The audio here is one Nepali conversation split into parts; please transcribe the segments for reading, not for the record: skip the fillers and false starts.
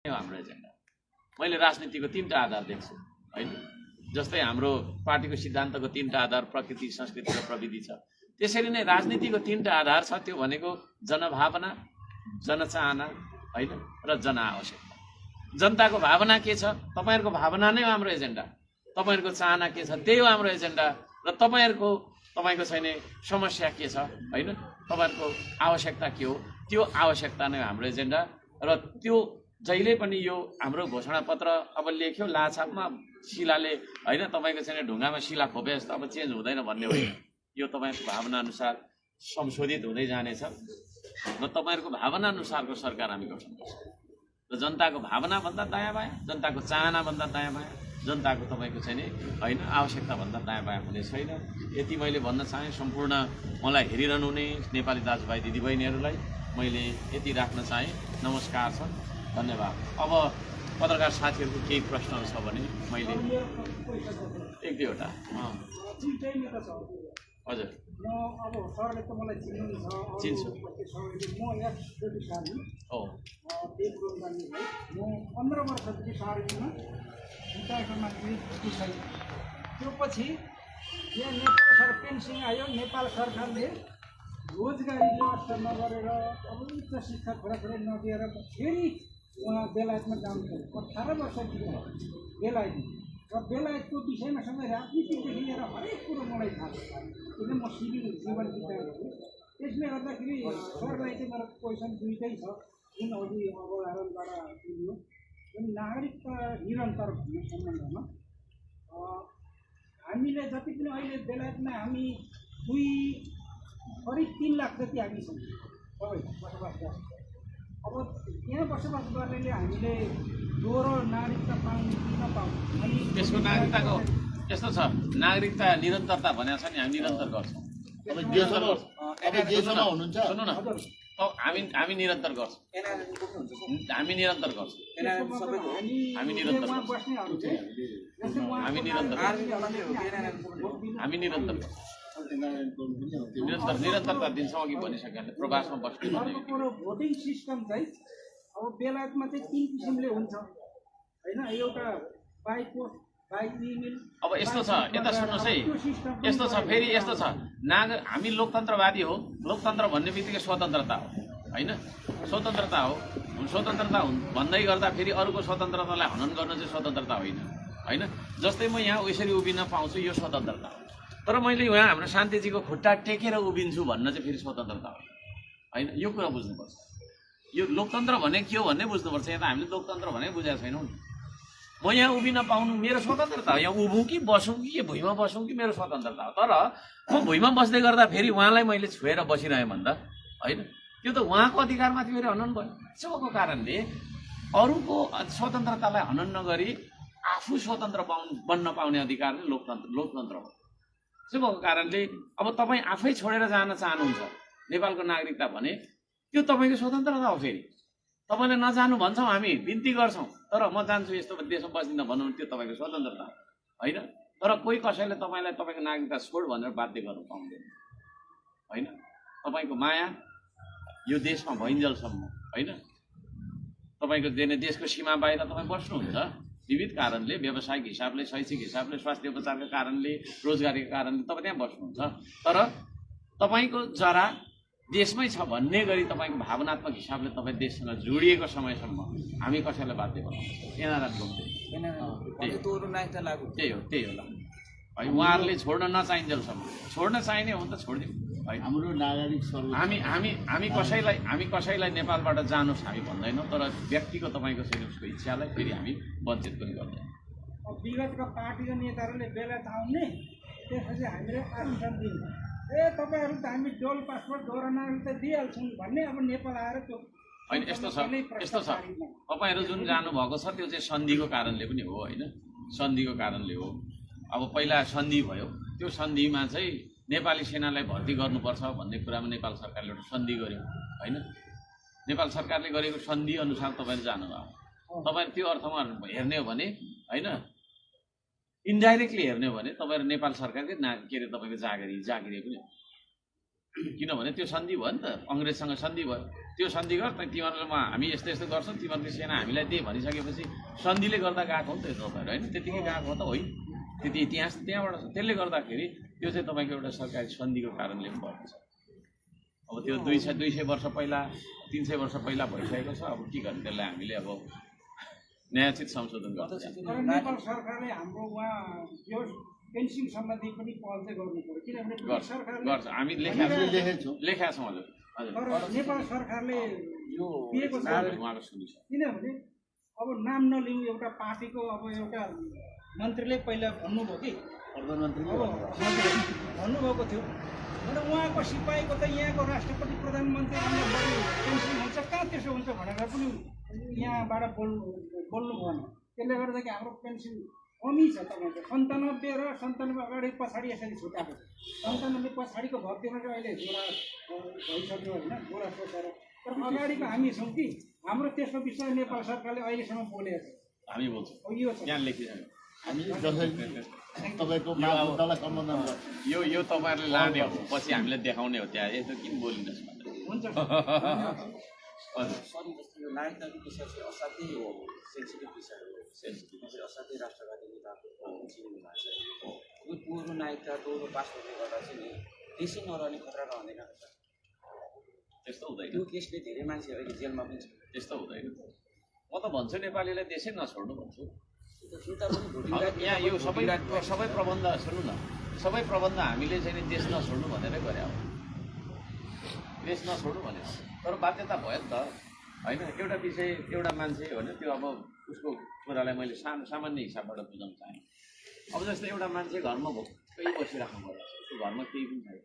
हाम्रो एजेन्डा मैले राजनीतिको तीनटा आधार देख्छु हैन जस्तै हाम्रो पार्टीको सिद्धान्तको तीनटा आधार प्रकृति संस्कृति र प्रविधि छ त्यसरी नै राजनीतिको तीनटा आधार छ त्यो भनेको जनभावना जनचाहना हैन र जनआवश्यकता जनताको भावना के छ तपाईहरुको भावना नै हाम्रो एजेन्डा तपाईहरुको चाहना के छ त्यही हो हाम्रो एजेन्डा र तपाईको छैन समस्या के छ हैन तपाईहरुको आवश्यकता के हो त्यो आवश्यकता नै हाम्रो एजेन्डा र त्यो जहिले पनि यो हाम्रो घोषणा पत्र अब लेख्यो लाछापमा शिलाले हैन तपाईको छैन ढुङ्गामा शिला खोपे जस्तो अब चेन्ज हुँदैन भन्ने होइन यो तपाईको भावना अनुसार संशोधित हुँदै जानेछ र तपाईहरुको भावना अनुसारको सरकार हामी गठन गर्छौं र जनताको भावना भन्दा दायाँ बायाँ जनताको चाहना भन्दा दायाँ बायाँ जनताको तपाईको छैन हैन आवश्यकता भन्दा दायाँ बायाँ हुने छैन यति मैले भन्न चाहे सम्पूर्ण मलाई हेरिरहनु हुने नेपाली दाजुभाइ दिदीबहिनीहरूलाई मैले यति राख्न चाहे नमस्कार छ धन्यवाद अब पत्रकार साथीहरुको केही प्रश्नहरु छ भने मैले एक दुईवटा हजुर म अब सरले त मलाई चिन्नुहुन्छ चिन्छु म यहाँ सार्दी हो एक रोजगारी म 15 वर्षदेखि सार्दीमा विकासको मान्छे छैन त्यो पछि यहाँ नेपाल सरकार पेन्सन आयो नेपाल सरकारले रोजगारी व्यवस्था नगरेर अब उच्च शिक्षा छोराछोरी नदिएर फेरि उहाँ बेलायतमा जानुपर्यो 18 वर्ष बित्यो बेलायत र बेलायतको विषयमा सबै राजनीतिदेखि लिएर हरेक कुरो मलाई थाहा छ किन म सिभिल जीवन बिताएको छु त्यसले गर्दाखेरि सरलाई चाहिँ मेरो क्वेसन दुईटै छ जुन अघि अवधारणबाट दिनु जुन नागरिकता निरन्तर भन्ने सम्बन्धमा हामीले जति पनि अहिले बेलायतमा हामी करिब 3 लाख जति हामी छौँ सबै बसोबास गर्छ अब यहाँ बसोबास गर्नेले हामीले दोहोरो नागरिकता पाउने कि नपाउने अनि त्यसको नागरिकताको यस्तो छ नागरिकता निरन्तरता भनेको छ नि हामी निरन्तर गर्छौं अब जेसम्म हुनुहुन्छ सुन्नु न हामी निरन्तर गर्छौं हामी निरन्तर गर्छौं हामी निरन्तर हामी निरन्तर हामी निरन्तर निरन्तरता दिन्छौँ अघि भनिसके प्रवासमा बस्ने भोटिङ सिस्टम चाहिँ अब बेलायतमा चाहिँ 3 किसिमले हुन्छ हैन एउटा बाइ पोस्ट बाइ इमेल अब यस्तो छ यता सुन्नुहोस् है यस्तो छ फेरि यस्तो छ हामी लोकतन्त्रवादी हो लोकतन्त्र भन्ने बित्तिकै स्वतन्त्रता हो हैन स्वतन्त्रता हो स्वतन्त्रता भन्दै गर्दा फेरि अरूको स्वतन्त्रतालाई हनन गर्न चाहिँ स्वतन्त्रता होइन हैन जस्तै म यहाँ यसरी उभिन पाउँछु यो स्वतन्त्रता हो तर मैले यहाँ हाम्रो शान्तिजीको खुट्टा टेकेर उभिन्छु भन्न चाहिँ फेरि स्वतन्त्रता हो हैन यो कुरा बुझ्नुपर्छ यो लोकतन्त्र भने के हो भन्ने बुझ्नुपर्छ यहाँ त हामीले लोकतन्त्र भने बुझेको छैनौँ नि म यहाँ उभिन पाउनु मेरो स्वतन्त्रता हो यहाँ उभौँ कि बसौँ कि भुइँमा बसौँ कि मेरो स्वतन्त्रता हो तर म भुइँमा बस्दै गर्दा फेरि उहाँलाई मैले छोएर बसिरहेँ भन्दा हैन त्यो त उहाँको अधिकारमाथि फेरि हनन भयो त्यसोको कारणले अरूको स्वतन्त्रतालाई हनन नगरी आफू स्वतन्त्र बन्न पाउने अधिकार नै लोकतन्त्र हो त्यसोको कारणले अब तपाईँ आफै छोडेर जान चाहनुहुन्छ नेपालको नागरिकता भने त्यो तपाईको स्वतन्त्रता हो फेरि तपाईले नजानु भन्छौँ हामी बिन्ती गर्छौँ तर म जान्छु यस्तो देशमा बस्दिन भन्नु त्यो तपाईको स्वतन्त्रता हैन तर कोही कसैले तपाईलाई तपाईको नागरिकता छोड भनेर बाध्य गर्नु पाउँदैन हैन तपाईको माया यो देशमा भइन्जेलसम्म हैन तपाईको देशको सीमा बाहिर तपाईँ बस्नुहुन्छ विविध कारणले व्यावसायिक हिसाबले शैक्षिक हिसाबले स्वास्थ्य उपचारको कारणले रोजगारीको कारणले तपाईँ त्यहाँ बस्नुहुन्छ तर तपाईको जरा देशमै छ भन्ने गरी तपाईको भावनात्मक हिसाबले तपाईँ देशसँग जोडिएको समयसम्म हामी कसैलाई बाध्य बनाउँछौँ त्यही होला है उहाँहरूले छोड्न नचाहिन्जेलसम्म छोड्न चाहिने हो त छोडिदिउँ है हाम्रो नागरिक हामी कसैलाई नेपालबाट जानुहोस् हामी भन्दैनौँ तर व्यक्तिको तपाईँको उसको इच्छालाई फेरि हामी वञ्चित पनि गर्दैनौँ विगतका पार्टीका नेताहरूले बेलायत आउने त्यसपछि हामीले आश्वासन दिन्छौँ तपाईहरु त हामी डोल पासपोर्ट दोहोरो नागरिकता दिइहाल्छौँ भन्ने अब नेपाल आएर त्यो हैन यस्तो छ तपाईहरु जुन जानुभएको छ त्यो चाहिँ सन्धिको कारणले पनि हो हैन सन्धिको कारणले हो अब पहिला सन्धि भयो त्यो सन्धिमा चाहिँ नेपाली सेनालाई भर्ती गर्नुपर्छ भन्ने कुरामा नेपाल सरकारले एउटा सन्धि गर्यो हैन नेपाल सरकारले गरेको सन्धि अनुसार तपाईहरु जानुभयो तपाईहरु त्यो अर्थमा हेर्ने हो भने हैन इन्डाइरेक्टली हेर्ने हो भने तपाईहरु नेपाल सरकारकै के रे तपाईको जागिरी पनि हो किनभने त्यो सन्धि भयो नि त, अङ्ग्रेजसँग सन्धि भयो। त्यो सन्धि गर तिमीहरूमा हामी यस्तो यस्तो गर्छौँ, तिमीहरूले सेना हामीलाई दे भनिसकेपछि सन्धिले गर्दा गएको हो नि त यो तपाईँहरू होइन, त्यतिकै गएको हो त होइन, त्यति इतिहास त्यहाँबाट छ। त्यसले गर्दाखेरि त्यो चाहिँ तपाईँको एउटा सरकारी सन्धिको कारणले पनि भएको छ। अब त्यो 200 वर्ष पहिला 300 वर्ष पहिला भइसकेको छ। अब के गर्ने त्यसलाई हामीले अब न्यायोचित संशोधन गर्छ। तर नेपाल सरकारले हाम्रो उहाँ यो पेन्सन सम्बन्धी पनि पहल चाहिँ गर्नु पर्यो, किनभने ब्रिटिस सरकारले गर्छ, हामी लेखेका छौँ हजुर। तर नेपाल सरकारले यो दिएको छ उहाँको सुनिन्छ। किनभने अब नाम नलिउँ, एउटा पार्टीको अब एउटा मन्त्रीले पहिला भन्नुभयो कि प्रधानमन्त्रीले भन्नुभएको थियो भने उहाँको सिपाहीको त यहाँको राष्ट्रपति प्रधानमन्त्रीभन्दा बढी पेन्सन हुन्छ, कहाँ त्यसो हुन्छ भनेर पनि यहाँबाट बोल्नु भएन। त्यसले गर्दाखेरि हाम्रो पेन्सन कमी छ तपाईँको 97 र 97 अगाडि पछाडि यसरी छुट्याएको छ। 97 पछाडिको भर्तीमा चाहिँ अहिले जोडा भइसक्यो होइन, जोडा सोचेर। तर अगाडिको हामी छौँ कि हाम्रो त्यसको विषय नेपाल सरकारले अहिलेसम्म बोलेको छ। हामी बोल्छौँ, यो छ यहाँ लेखिरहेको हामी जसरी तपाईँको मुद्दालाई सम्बोधन गर्छ। यो तपाईँहरूले लाने हो, पछि हामीले देखाउने हो त्यहाँ, यस्तो किन बोलिनुहोस् भनेर। हुन्छ हजुर सरी, जस्तो यो नागरिकताको विषय चाहिँ असाध्यै सेन्सिटिभ विषय हो। सेन्सिटिभ विषय असाध्यै राष्ट्रवादी नेताको चिन्नु भएको छ। यो पुरो नागरिकता दोहोरो पास हुँदै गर्दा चाहिँ नि देशै नरहने खतरा रहँदैन रहेछ। त्यस्तो हुँदैन, त्यो केसले धेरै मान्छे अहिले जेलमा पनि छ। त्यस्तो हुँदैन। म त भन्छु नेपालीलाई देशै नछोड्नु भन्छु। सुन्दा पनि भोटिङ यहाँ यो सबै प्रबन्ध सुन्नु न, सबै प्रबन्ध हामीले चाहिँ नि देश नछोड्नु भनेरै गरे हो, देश नछोड्नु भनेर। तर बाध्यता भयो नि त होइन। एउटा विषय एउटा मान्छे होइन, त्यो अब उसको कुरालाई मैले सामान्य हिसाबबाट बुझाउन चाहेँ। अब जस्तै एउटा मान्छे घरमा भोकै बसिराख्नु पर्छ, उसको घरमा केही पनि छैन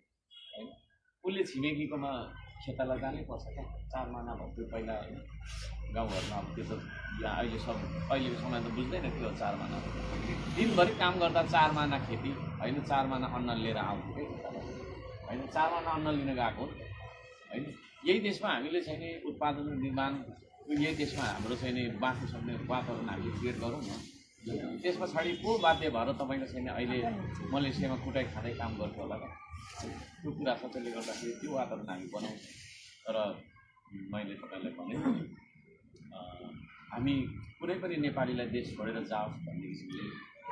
होइन, उसले छिमेकीकोमा खेताला जानै पर्छ क्या। 4 महिना भयो त्यो पहिला होइन, गाउँघरमा अब त्यो त अहिलेको समय त बुझ्दैन त्यो 4 महिना। दिनभरि काम गर्दा 4 महिना खेती होइन, 4 महिना अन्न लिएर आउँथ्यो क्या होइन, 4 महिना अन्न लिन गएको होइन। यही देशमा हामीले चाहिँ नि उत्पादन निर्माण, यही देशमा हाम्रो चाहिँ नि बाँच्न सक्ने वातावरण हामीले क्रिएट गरौँ न। त्यस पछाडि को बाध्य भएर तपाईँको चाहिँ नि अहिले मलेसियामा कुटाइ खाँदै काम गर्थ्यो होला क्या। त्यो कुरा छ, त्यसले गर्दाखेरि त्यो वातावरण हामी बनाउँछौँ। तर मैले तपाईँलाई भने हामी कुनै पनि नेपालीलाई देश छोडेर जाओस् भन्ने किसिमले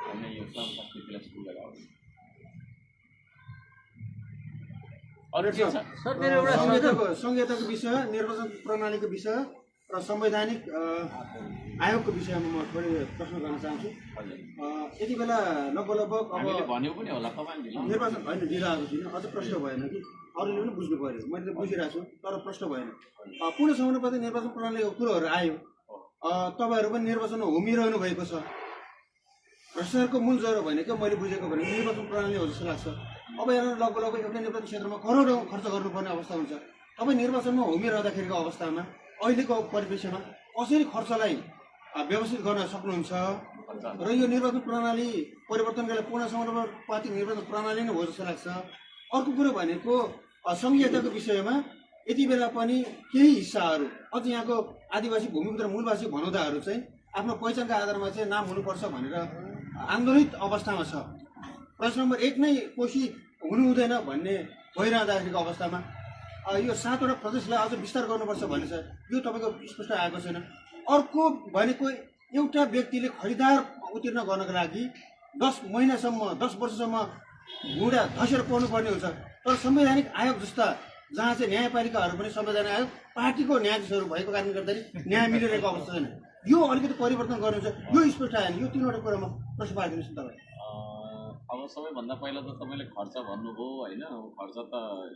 होइन, यो श्रम संस्कृतिलाई सुरु गरेर आउँछ। अरू के छ सर, मेरो एउटा संहिताको विषय, निर्वाचन प्रणालीको विषय र संवैधानिक आयोगको विषयमा म थोरै प्रश्न गर्न चाहन्छु। यति बेला लगभग हामीले अब भन्यो पनि होला तपाईँले निर्वाचन होइन, ढिलो आएको छैन, अझ प्रश्न भएन कि अरूले पनि बुझ्नु पऱ्यो। मैले त बुझिरहेको छु तर प्रश्न भएन। पुनः समानुपातिक निर्वाचन प्रणालीको कुरोहरू आयो, तपाईँहरू पनि निर्वाचनमा होमिरहनु भएको छ। भ्रष्टाचारको मूल जरो भनेको मैले बुझेको भने निर्वाचन प्रणाली हो जस्तो लाग्छ। अब यहाँ लगभग एउटा निर्वाचन क्षेत्रमा करोडौँ खर्च गर्नुपर्ने अवस्था हुन्छ। तपाईँ निर्वाचनमा होमिरहँदाखेरिको अवस्थामा अहिलेको परिप्रेक्ष्यमा कसरी खर्चलाई व्यवस्थित गर्न सक्नुहुन्छ र यो निर्वाचन प्रणाली परिवर्तनका लागि पूर्ण समानुपातिक निर्वाचन प्रणाली नै हो जस्तो लाग्छ। अर्को कुरो भनेको संहिताको विषयमा यति बेला पनि केही हिस्साहरू अझ यहाँको आदिवासी भूमिपुत्र मूलवासी भनौदाहरू चाहिँ आफ्नो पहिचानका आधारमा चाहिँ नाम हुनुपर्छ भनेर आन्दोलित अवस्थामा छ। प्रश्न नम्बर 1 नै कोशी हुनु हुँदैन भन्ने भइरहँदाखेरिको अवस्थामा यो 7वटा प्रदेशलाई अझ विस्तार गर्नुपर्छ भन्ने छ। यो तपाईँको स्पष्ट आएको छैन। अर्को भनेको एउटा व्यक्तिले खरिदार उत्तीर्ण गर्नको लागि 10 महिनासम्म 10 वर्षसम्म घुँडा धसेर पढ्नुपर्ने हुन्छ। तर संवैधानिक आयोग जस्ता जहाँ चाहिँ न्यायपालिकाहरू पनि संवैधानिक आयोग पार्टीको न्यायाधीशहरू भएको कारणले गर्दाखेरि न्याय मिलिरहेको अवस्था छैन। यो अलिकति परिवर्तन गर्नुहुन्छ, यो स्पष्ट आएन। यो 3वटा कुरामा प्रश्न पारिदिनुहोस् न तपाईँ। अब सबैभन्दा पहिला त तपाईँले खर्च भन्नुभयो होइन। खर्च त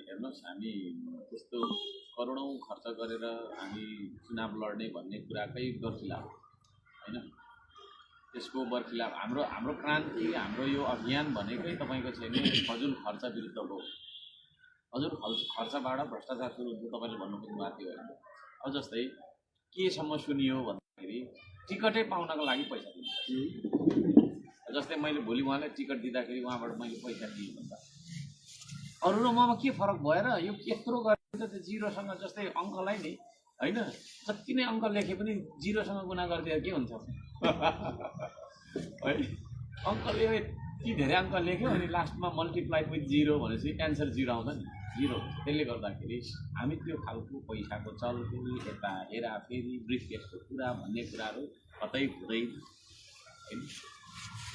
हेर्नुहोस्, हामी त्यस्तो करोडौँ खर्च गरेर हामी चुनाव लड्ने भन्ने कुराकै बर्खिलाफ होइन। त्यसको बर्खिलाफ हाम्रो क्रान्ति, हाम्रो यो अभियान भनेकै तपाईँको चाहिँ नि फजुल खर्च विरुद्धको। हजुर खर्चबाट भ्रष्टाचार सुरु हुन्छ तपाईँले भन्नुभएको भएको थियो होइन। अब जस्तै केसम्म सुनियो भन्दाखेरि टिकटै पाउनको लागि पैसा दिन्छ। जस्तै मैले भोलि उहाँलाई टिकट दिँदाखेरि उहाँबाट मैले पैसा दिएँ भन्दा अरू र ममा के फरक भएर यो यत्रो गरेर त जिरोसँग जस्तै अङ्कलाई नि होइन, जति नै अङ्क लेखे पनि जिरोसँग गुणा गरिदिएर के हुन्छ है। अङ्कले यति धेरै अङ्क लेख्यो अनि लास्टमा मल्टिप्लाई विथ 0 भनेपछि एन्सर 0 आउँछ नि। 0। त्यसले गर्दाखेरि हामी त्यो खालको पैसाको चलखेल यता हेराफेरी ब्रिफकेसको कुरा भन्ने कुराहरू कतै हुँदैन होइन।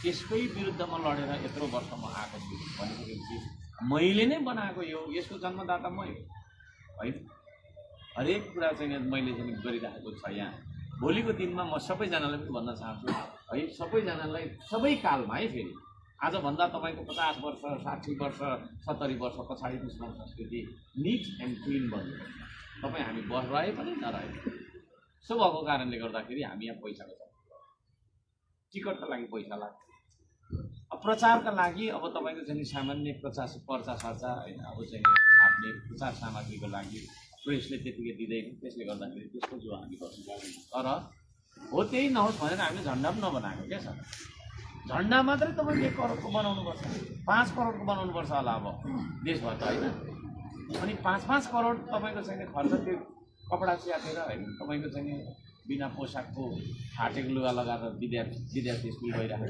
त्यसकै विरुद्धमा लडेर यत्रो वर्ष म आएको छु भनिसकेपछि मैले नै बनाएको यसको जन्मदाता मै हो होइन। हरेक कुरा चाहिँ मैले चाहिँ गरिरहेको छ यहाँ। भोलिको दिनमा म सबैजनालाई पनि भन्न चाहन्छु है, सबैजनालाई सबै कालमा है, फेरि आजभन्दा तपाईँको 50 वर्ष 60 वर्ष 70 वर्ष पछाडि मुस्लिम संस्कृति निट एन्ड क्लिन बन्नु। तपाईँ हामी रहे पनि नरहे सो भएको कारणले गर्दाखेरि हामी यहाँ पैसाको छ, टिकटका लागि पैसा लाग्छ, प्रचारका लागि अब तपाईँको चाहिँ सामान्य पर्चा सर्चा होइन, अब चाहिँ आफ्नै प्रचार सामग्रीको लागि प्रेसले त्यतिकै दिँदैन। त्यसले गर्दाखेरि त्यसको जो हामी गर्छौँ तर हो त्यही नहोस् भनेर हामीले झन्डा पनि नबनाएको क्या सर। झन्डा मात्रै तपाईँले 1 करोडको बनाउनुपर्छ, 5 करोडको बनाउनुपर्छ होला अब देशभर त होइन। अनि 5-5 करोड तपाईँको चाहिँ खर्च त्यो कपडा च्यातेर होइन, तपाईँको चाहिँ बिना पोसाकको फाटेको लुगा लगाएर विद्यार्थी स्कुल गइरहेको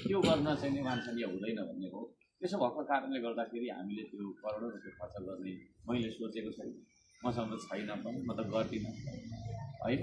त्यो गर्न चाहिँ वाञ्छनीय हुँदैन भन्ने हो। त्यसो भएको कारणले गर्दाखेरि हामीले त्यो करोडौँ रुपियाँ खर्च गर्ने मैले सोचेको छैन, मसँग छैन पनि, म त गर्दिनँ होइन।